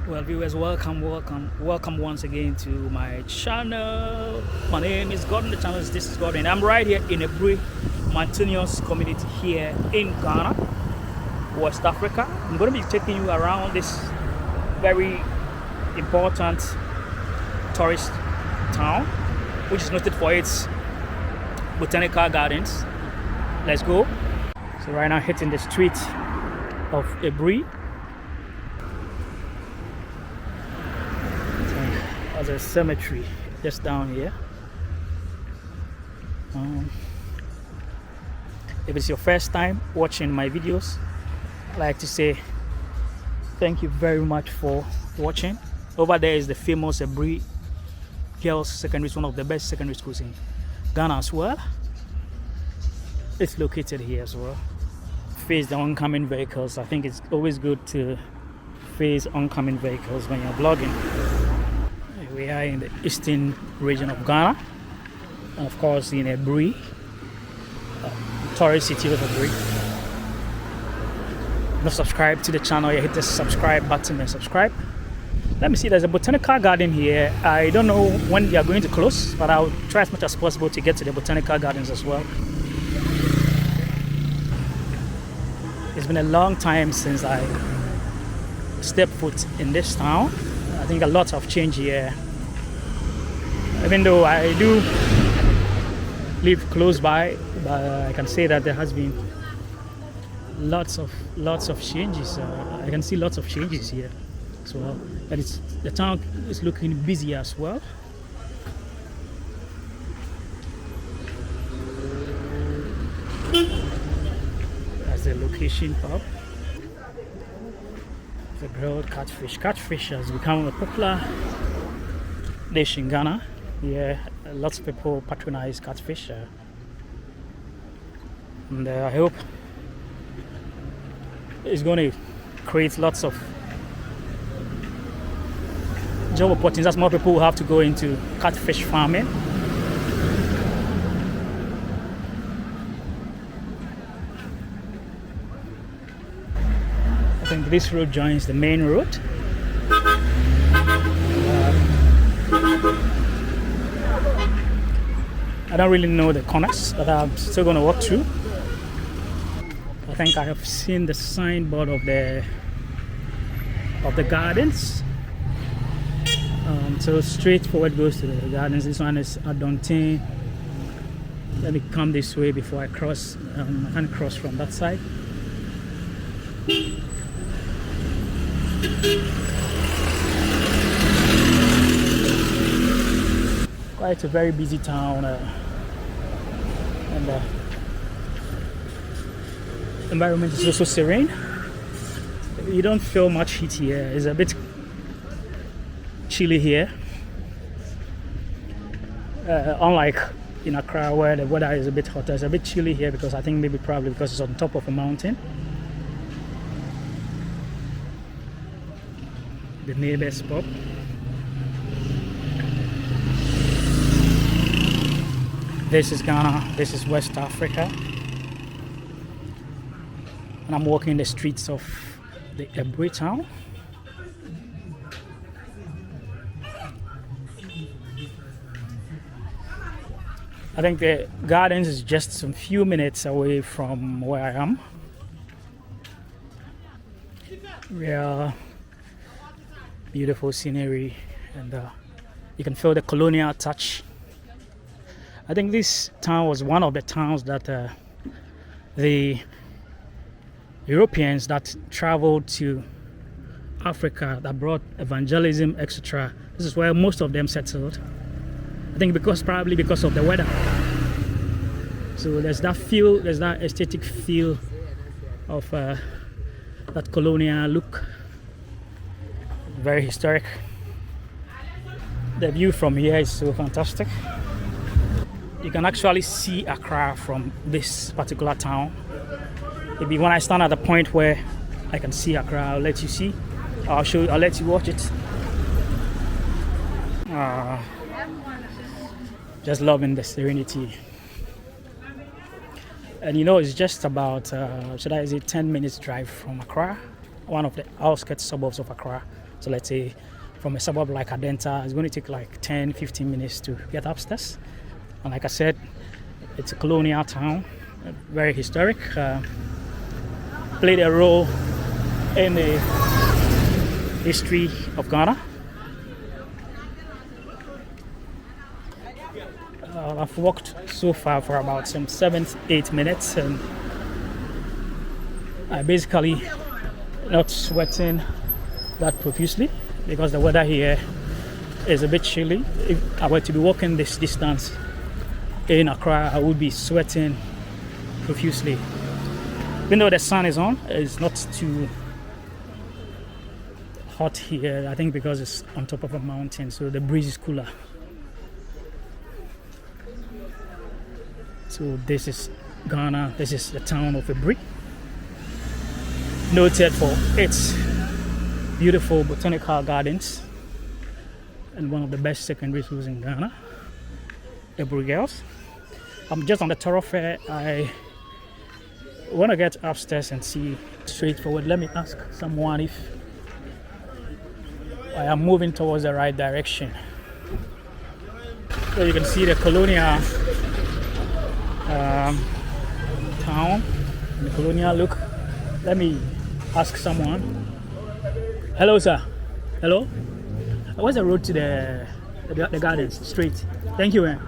Well, viewers, welcome once again to my channel. My name is Gordon. The channel is This is Gordon. I'm right here in Aburi, mountainous community here in Ghana, West Africa. I'm going to be taking you around this very important tourist town, which is noted for its botanical gardens. Let's go. So right now, hitting the street of Aburi. There's a cemetery just down here. If it's your first time watching my videos, I'd like to say thank you very much for watching. Over there is the famous Aburi Girls Secondary School, one of the best secondary schools in Ghana as well. It's located here as well. Face the oncoming vehicles. I think it's always good to face oncoming vehicles when you're vlogging. We are in the eastern region of Ghana, and of course in Aburi, tourist city of Aburi. Not subscribe to the channel, you hit the subscribe button and subscribe. Let me see, there's a botanical garden here. I don't know when they are going to close, but I'll try as much as possible to get to the botanical gardens as well. It's been a long time since I stepped foot in this town. I think a lot have changed here. Even though I do live close by, but I can say that there has been lots of changes. I can see lots of changes here as well. And the town is looking busy as well. That's the location pub. The grilled catfish. Catfish has become a popular dish in Ghana. Yeah, lots of people patronize catfish. And I hope it's going to create lots of job opportunities as more people will have to go into catfish farming. I think this road joins the main road. I don't really know the corners, but I'm still going to walk through. I think I have seen the signboard of the gardens. So straight forward goes to the gardens. This one is Adontin. Let me come this way before I cross. I can't cross from that side. Quite a very busy town, and the environment is also serene. You don't feel much heat here. It's a bit chilly here, unlike in Accra where the weather is a bit hotter. It's a bit chilly here because I think probably because it's on top of a mountain. The neighbors pub. This is Ghana, this is West Africa. And I'm walking the streets of the Aburi town. I think the gardens is just some few minutes away from where I am. Real beautiful scenery, and you can feel the colonial touch. I think this town was one of the towns that the Europeans that traveled to Africa, that brought evangelism, etc. This is where most of them settled. I think probably because of the weather. So there's that feel, there's that aesthetic feel of that colonial look. Very historic. The view from here is so fantastic. You can actually see Accra from this particular town. Maybe when I stand at the point where I can see Accra, I'll let you see. I'll let you watch it. Just loving the serenity. And you know, it's just about, should I say, 10 minutes drive from Accra, one of the outskirts suburbs of Accra. So let's say from a suburb like Adenta, it's going to take like 10-15 minutes to get upstairs. And like I said, it's a colonial town, very historic, played a role in the history of Ghana. I've walked so far for about some 7-8 minutes, and I basically not sweating that profusely because the weather here is a bit chilly. If I were to be walking this distance in Accra, I would be sweating profusely. Even though the sun is on, it's not too hot here, I think because it's on top of a mountain, so the breeze is cooler. So this is Ghana. This is the town of Aburi, noted for its beautiful botanical gardens and one of the best secondary schools in Ghana, Aburi Girls. I'm just on the thoroughfare. I want to get upstairs and see straightforward. Let me ask someone if I am moving towards the right direction. So you can see the Colonial town, the Colonial look. Let me ask someone. Hello, sir. Hello. What's the road to the gardens? Straight. Thank you, man.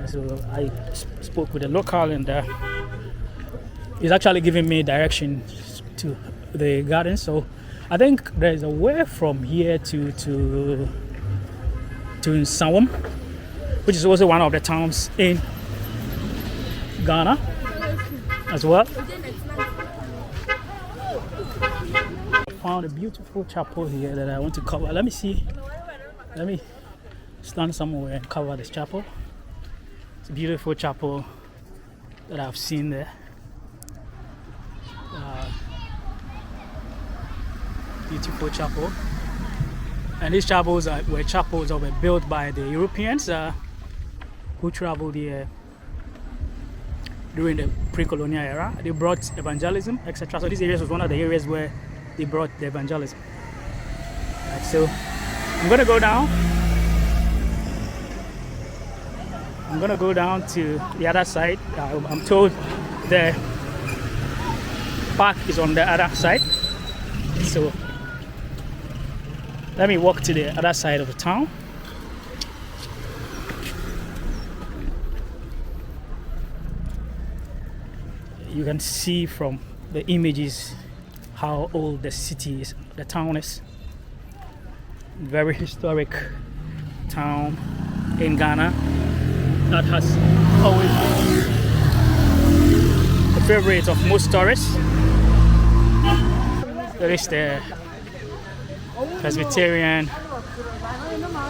So I spoke with a local, and he's actually giving me directions to the garden. So I think there's a way from here to Nsawam, which is also one of the towns in Ghana as well. I found a beautiful chapel here that I want to cover. Let me see. Let me stand somewhere and cover this chapel. It's a beautiful chapel that I've seen there. Beautiful chapel. And these chapels were chapels that were built by the Europeans who traveled here during the pre-colonial era. They brought evangelism, etc. So this area was one of the areas where they brought the evangelism. Right, so I'm gonna go down. I'm gonna go down to the other side. I'm told the park is on the other side. So let me walk to the other side of the town. You can see from the images how old the city is, the town is. Very historic town in Ghana that has always been the favorite of most tourists. There is the Presbyterian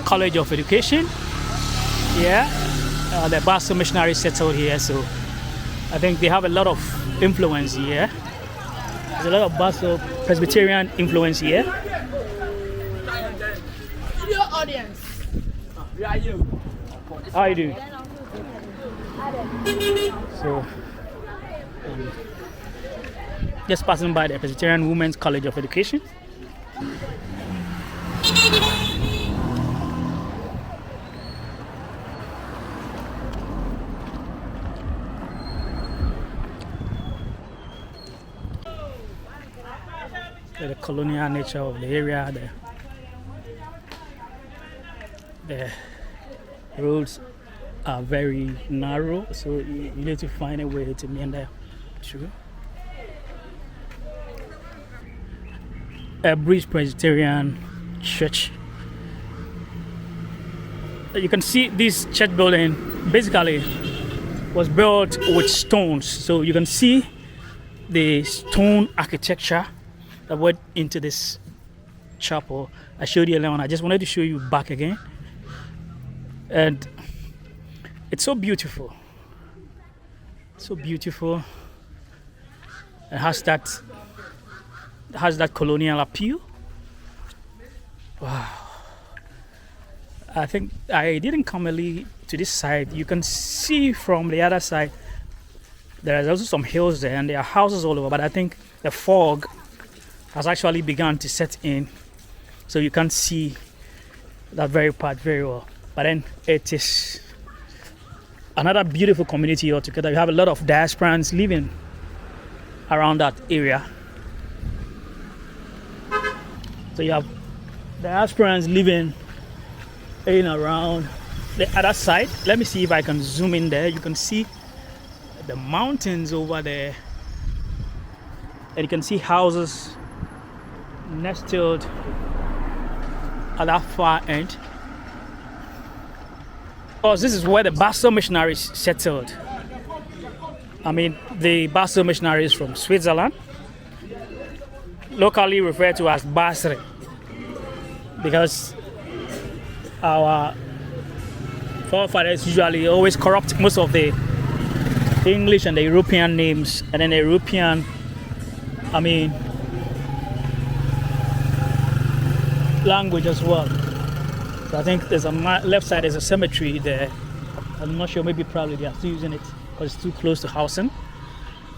College of Education. Yeah, the Basel missionaries settled here, so I think they have a lot of influence here. There's a lot of Basel Presbyterian influence here. Video audience. Where are you? How are you doing? So, just passing by the Presbyterian Women's College of Education. The colonial nature of the area, the roads are very narrow, so you need to find a way to meander through. Aburi Presbyterian Church. You can see this church building basically was built with stones, so you can see the stone architecture that went into this chapel. I showed you earlier on. I just wanted to show you back again, and it's so beautiful. So beautiful. It has that colonial appeal. Wow. I think I didn't come early to this side. You can see from the other side there is also some hills there, and there are houses all over, but I think the fog has actually begun to set in so you can't see that very part very well. But then it is another beautiful community altogether. You have a lot of diasporans living around that area. So you have diasporans living in around the other side. Let me see if I can zoom in there. You can see the mountains over there, and you can see houses nestled at that far end. Because this is where the Basel missionaries settled. I mean, the Basel missionaries from Switzerland, locally referred to as Basri, because our forefathers usually always corrupt most of the English and the European names, and then the European, language as well. So I think there's a left side, there's a cemetery there. I'm not sure, maybe probably they are still using it because it's too close to housing.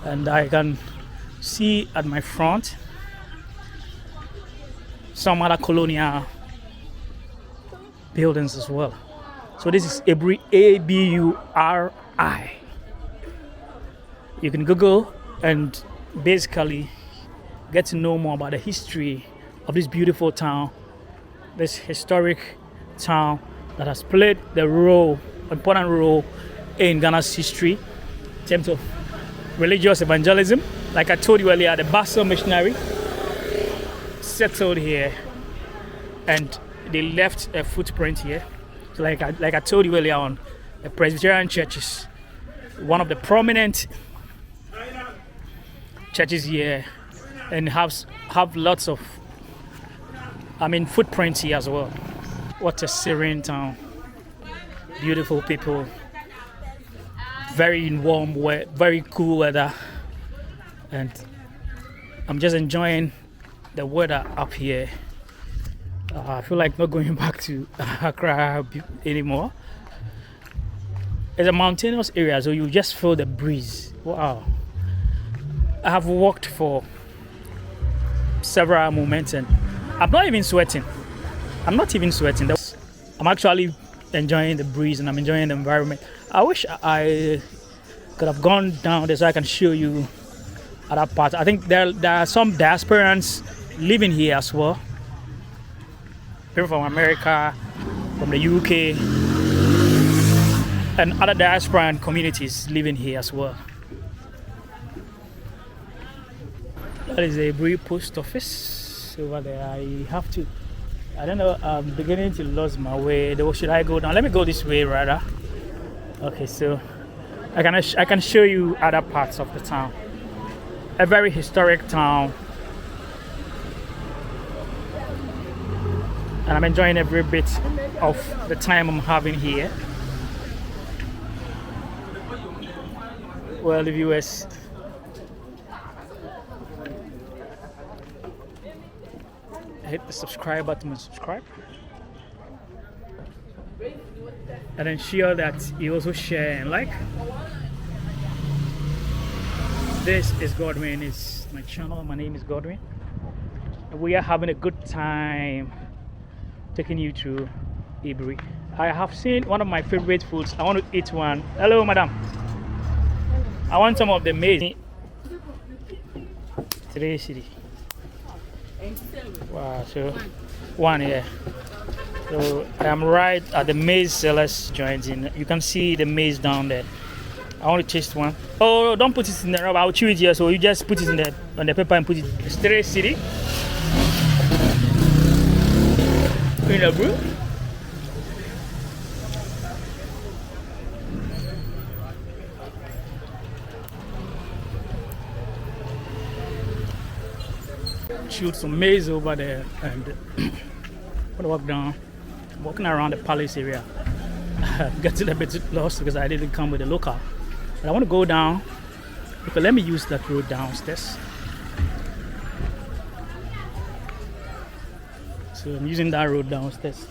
And I can see at my front some other colonial buildings as well. So this is Aburi, A-B-U-R-I. You can Google and basically get to know more about the history of this beautiful town, this historic town that has played the important role in Ghana's history in terms of religious evangelism. Like I told you earlier, the Basel missionary settled here and they left a footprint here. So like I told you earlier on, the Presbyterian church is one of the prominent churches here and have lots of footprints here as well. What a serene town. Beautiful people. Very warm weather, very cool weather. And I'm just enjoying the weather up here. I feel like not going back to Accra anymore. It's a mountainous area, so you just feel the breeze. Wow. I have walked for several moments and I'm not even sweating. I'm actually enjoying the breeze and I'm enjoying the environment. I wish I could have gone down there so I can show you other parts. I think there are some diasporans living here as well. People from America, from the UK, and other diasporan communities living here as well. That is a Aburi post office over there. I don't know, I'm beginning to lose my way. Should I go down? Let me go this way rather. Okay, so I can show you other parts of the town. A very historic town. And I'm enjoying every bit of the time I'm having here. Well, the viewers, hit the subscribe button and subscribe, and ensure that you also share and like. This is Godwin, it's my channel. My name is Godwin, and we are having a good time taking you to Aburi. I have seen one of my favorite foods. I want to eat one. Hello, madam. I want some of the maize. Today's city. Wow, so one here. So I am right at the maize sellers joint. You can see the maize down there. I want to taste one. Oh, don't put it in the rubber. I'll chew it here. So you just put it on the paper and put it straight city. In a brew. Shoot some maize over there and I'm gonna walk down. I'm walking around the palace area. I'm getting a bit lost because I didn't come with a local. But I want to go down. Okay, let me use that road downstairs. So I'm using that road downstairs.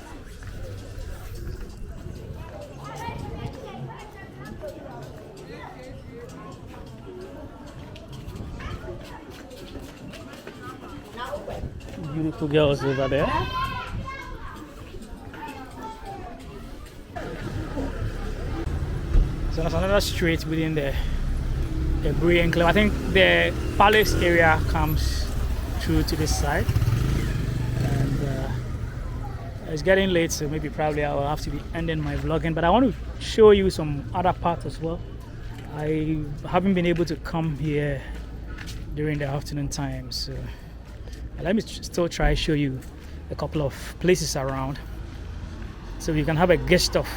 Beautiful girls over there. So there's another street within the Aburi enclave. I think the palace area comes through to this side. And it's getting late, so maybe probably I will have to be ending my vlogging. But I want to show you some other parts as well. I haven't been able to come here during the afternoon time, so let me still try to show you a couple of places around so you can have a gist of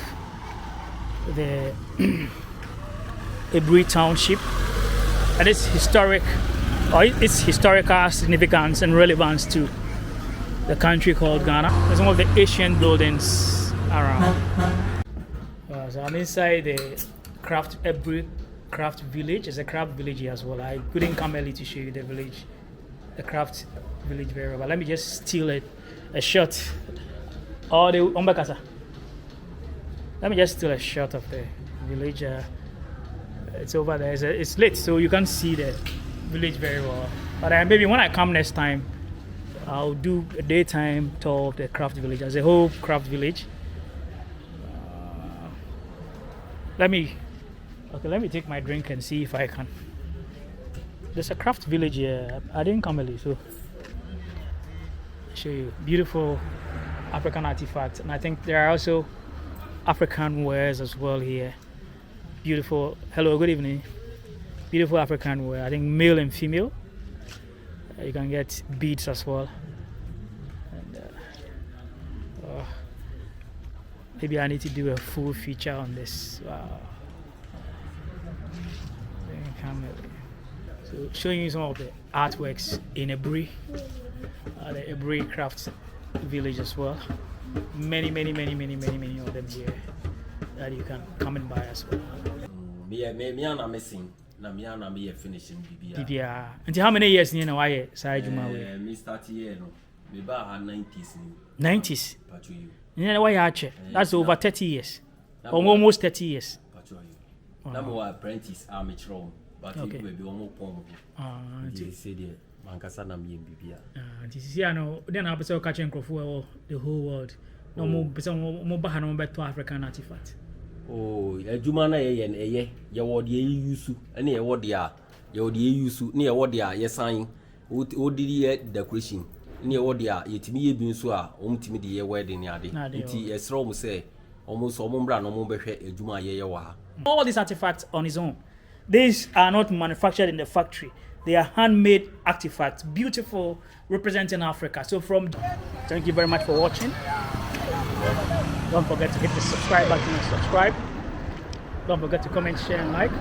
the Aburi Township and its historical significance and relevance to the country called Ghana. There's some of the ancient buildings around. So I'm inside the Aburi craft village. It's a craft village here as well. I couldn't come early to show you the village, the craft village very well. But let me just steal a shot. Let me just steal a shot of the village. It's over there. It's lit, so you can see the village very well. But maybe when I come next time, I'll do a daytime tour of the craft village as a whole craft village. Let me take my drink and see if I can. There's a craft village here. I didn't come early, so I'll show you beautiful African artifacts, and I think there are also African wares as well here. Beautiful. Hello, good evening. Beautiful African wear. I think male and female. You can get beads as well. And maybe I need to do a full feature on this. Wow. So showing you some of the artworks in Aburi, the Aburi Crafts Village as well. Many of them here that you can come and buy as well. Me I'm missing. Na me finishing BBR. And how many years you know why side you me start here no. Me ba 90s ni. 90s. Pacho you. You know why you that's over 30 years. Almost 30 years. Pacho you. Na mo apprentice amateur. But okay. We be almost pom. They say there mankasa na me BBR. This is no then I be catch Nkrofo the whole world. No mo be mo ba ha no beto African artifact. Oh, adwuma na ye wo de yusu ene ye wo de a ye wo de yusu ne ye wo de a ye san wo de ye decoration ne ye wo de a ye timi ye bi nso a omtimi de ye wedding ade nti esro mo say almost omombra no mo behwe adwuma ye wa ha. All these artifacts on his own. These are not manufactured in the factory. They are handmade artifacts, beautiful, representing Africa. So thank you very much for watching. Don't forget to hit the subscribe button and subscribe. Don't forget to comment, share, and like.